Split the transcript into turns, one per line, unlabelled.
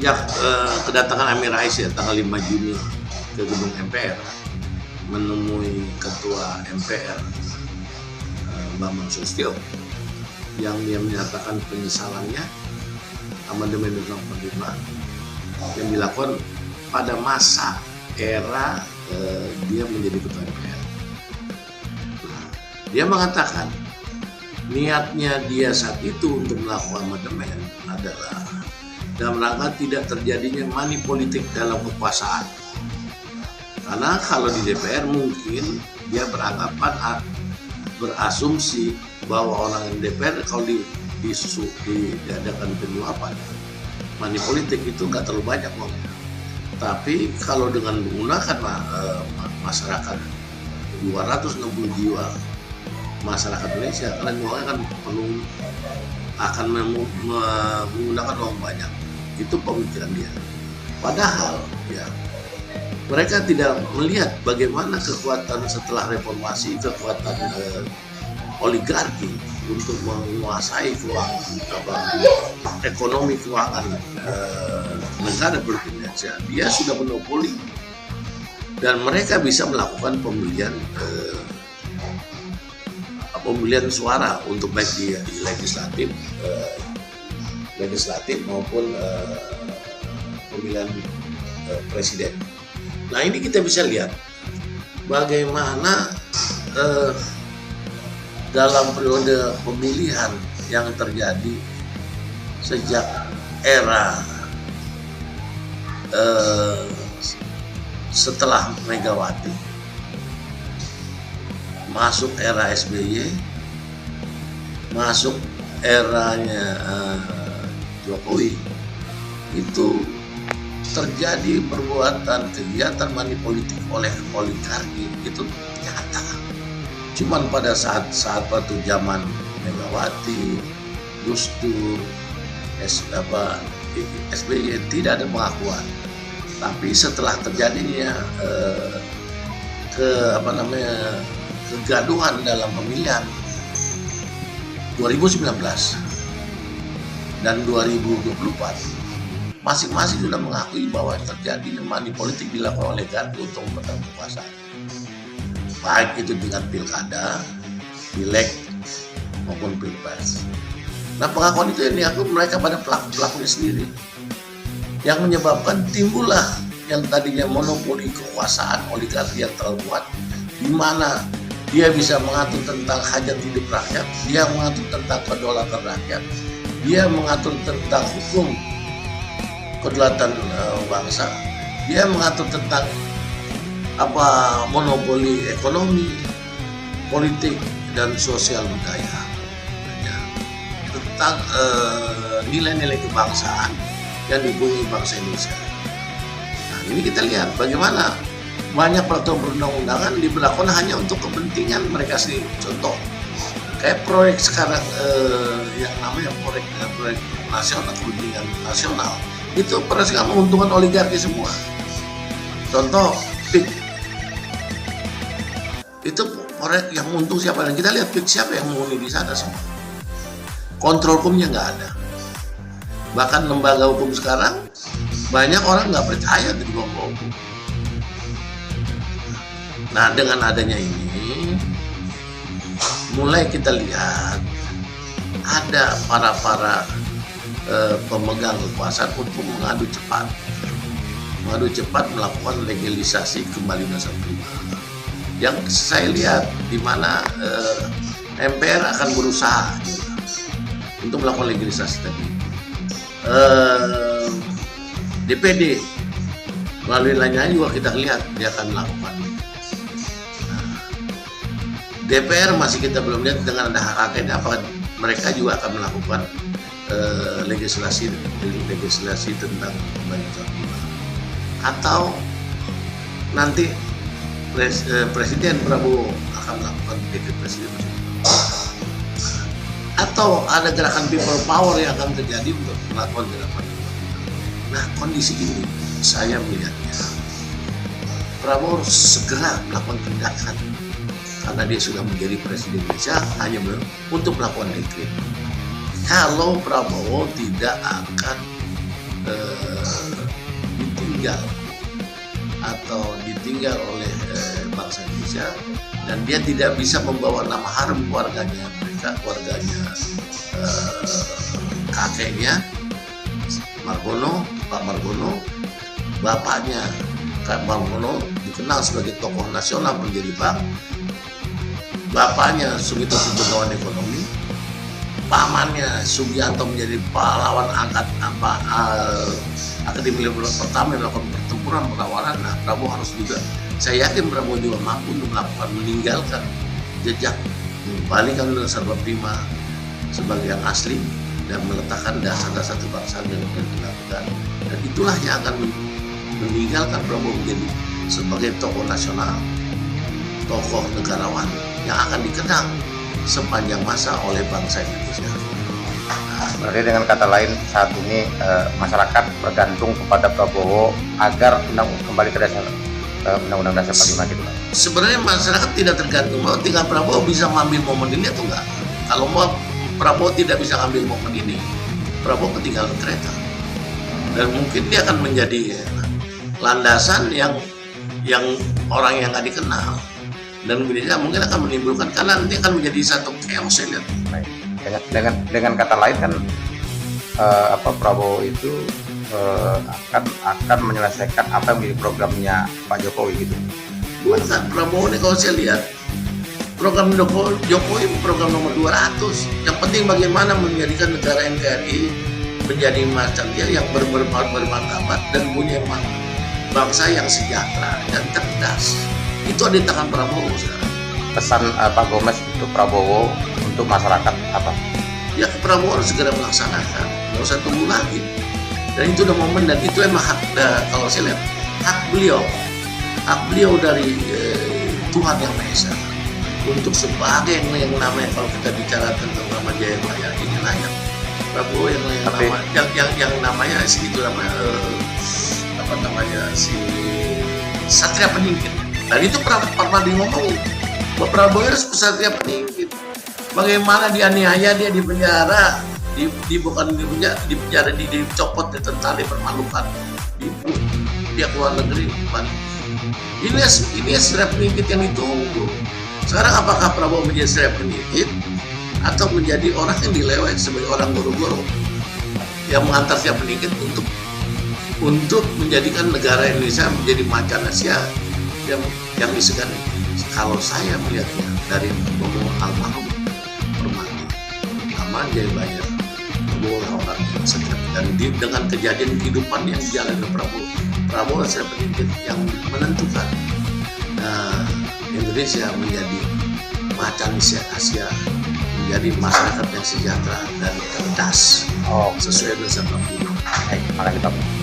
sejak kedatangan Amin Rais ya tanggal 5 Juni ke gedung MPR menemui Ketua MPR Bambang Susatyo yang dia menyatakan penyesalannya amandemen Undang-Undang 45 yang dilakukan pada masa era dia menjadi Ketua MPR. Nah, dia mengatakan niatnya dia saat itu untuk melakukan amandemen adalah dalam rangka tidak terjadinya money politik dalam kekuasaan. Karena kalau di DPR mungkin dia berasumsi bahwa orang DPR kalau diadakan penyuapan money politik itu nggak terlalu banyak uangnya. Tapi kalau dengan menggunakan masyarakat 260 jiwa masyarakat Indonesia, karena uangnya akan menggunakan uang banyak. Itu pemikiran dia. Padahal ya mereka tidak melihat bagaimana kekuatan setelah reformasi, kekuatan oligarki untuk menguasai ekonomi keuangan negara Indonesia. Dia sudah monopoli dan mereka bisa melakukan pemilihan suara untuk baik di legislatif maupun pemilihan presiden. Nah, ini kita bisa lihat bagaimana dalam periode pemilihan yang terjadi sejak era setelah Megawati masuk era SBY, masuk eranya Jokowi, itu terjadi perbuatan kegiatan money politik oleh oligarki itu nyata. Cuman pada saat waktu zaman Megawati, Gus Dur, SBY tidak ada pengakuan. Tapi setelah terjadinya kegaduhan dalam pemilihan 2019 dan 2024, masing-masing sudah mengakui bahwa terjadi money politik dilakukan oleh oligarki untuk mempertahankan kekuasaan. Baik itu dengan pilkada, pileg maupun pilpres. Nah, pengakuan itu yang diakui mereka pada pelakunya sendiri, yang menyebabkan timbullah yang tadinya monopoli kekuasaan oligarki yang terlalu kuat, di mana dia bisa mengatur tentang hajat hidup rakyat, dia mengatur tentang kedaulatan rakyat, dia mengatur tentang hukum kedaulatan bangsa, dia mengatur tentang monopoli ekonomi, politik dan sosial budaya, tentang nilai-nilai kebangsaan yang dipunyai bangsa Indonesia. Nah, ini kita lihat bagaimana banyak peraturan perundang-undangan diberlakukan hanya untuk kepentingan mereka sendiri. Contoh, kayak proyek sekarang yang namanya proyek nasional, kepentingan nasional, itu pada sekarang menguntungkan oligarki semua. Contoh, PIK. Itu proyek yang untung siapa? Dan kita lihat PIK siapa yang menghuni di sana semua. Kontrol hukumnya nggak ada. Bahkan lembaga hukum sekarang banyak orang nggak percaya di lembaga hukum. Nah, dengan adanya ini mulai kita lihat ada para pemegang kekuasaan untuk mengadu cepat melakukan legalisasi kembali Undang-Undang 45. Yang saya lihat di mana MPR akan berusaha untuk melakukan legalisasi tadi. DPD melalui lainnya juga kita lihat dia akan melakukan. DPR masih kita belum lihat dengan ada hak angket apakah mereka juga akan melakukan legislasi tentang pembagian atau nanti Presiden Prabowo akan melakukan dekret presiden atau ada gerakan people power yang akan terjadi untuk melakukan gerakan. Nah, kondisi ini saya melihatnya Prabowo harus segera melakukan tindakan karena dia sudah menjadi presiden Indonesia hanya untuk melakukan dekret. Kalau Prabowo tidak akan ditinggal atau ditinggal oleh bangsa Indonesia, dan dia tidak bisa membawa nama harum keluarganya, kakeknya Margono, Pak Margono, bapaknya Kak Margono dikenal sebagai tokoh nasional pendiri bank, bapaknya Sugito Purnawan ekonomi, pamannya Sugianto menjadi pahlawan Akademi Militer pertama yang melakukan pertempuran perlawanan. Nah, Prabowo harus juga, saya yakin Prabowo juga mampu untuk meninggalkan jejak, mengembalikan Undang-Undang 45 sebagai yang asli dan meletakkan dasar-dasar kebangsaan yang dilakukan. Dan itulah yang akan meninggalkan Prabowo menjadi sebagai tokoh nasional, tokoh negarawan yang akan dikenang sepanjang masa oleh bangsa Indonesia.
Berarti dengan kata lain saat ini masyarakat bergantung kepada Prabowo agar kembali ke dasar Undang-Undang Dasar 45 gitu.
Sebenarnya masyarakat tidak tergantung, bahwa tinggal Prabowo bisa mengambil momen ini atau enggak. Kalau mau Prabowo tidak bisa ambil momen ini, Prabowo ketinggalan kereta. Dan mungkin dia akan menjadi landasan yang orang yang nggak dikenal, dan bisa mungkin akan menimbulkan, karena nanti akan menjadi satu chaos saya lihat.
Dengan kata lain kan Prabowo itu akan menyelesaikan apa yang menjadi programnya Pak Jokowi gitu.
Bukan, Prabowo ini kalau saya lihat program Jokowi program nomor 200. Yang penting bagaimana menjadikan negara NKRI menjadi macam dia yang bermartabat dan punya bangsa yang sejahtera dan cerdas. Itu ada di tangan Prabowo sekarang.
Pesan Pak Gomez untuk Prabowo untuk masyarakat apa?
Ya, Prabowo harus segera melaksanakan, nggak usah tunggu lagi. Dan itu udah momen, dan itu emang hak, kalau saya lihat hak beliau dari Tuhan Yang Maha Esa untuk sebagai yang namanya, kalau kita bicara tentang nama Jayabaya ini layak Prabowo yang namanya si Satria Peningkit. Dan itu pernah ngomong bahwa Prabowo harus Satria Peningkit. Bagaimana dianiaya, dia di penjara, dicopot, ditentang, dipermalukan, dia keluar negeri. Ini Satria Peningkit yang ditunggu. Sekarang apakah Prabowo menjadi Satria Peningkit atau menjadi orang yang dilewat sebagai orang goro-goro yang mengantar Satria Peningkit untuk menjadikan negara Indonesia menjadi macan Asia yang disegani. Kalau saya melihatnya dari Prabowo almarhum Permati, Jayabaya, Prabowo orang yang sejak, dan dengan kejadian kehidupan yang dijalani Prabowo Satria Peningkit yang menentukan Indonesia menjadi macan Asia, menjadi masyarakat yang sejahtera dan cerdas sesuai dengan 45.
Terima kasih Pak.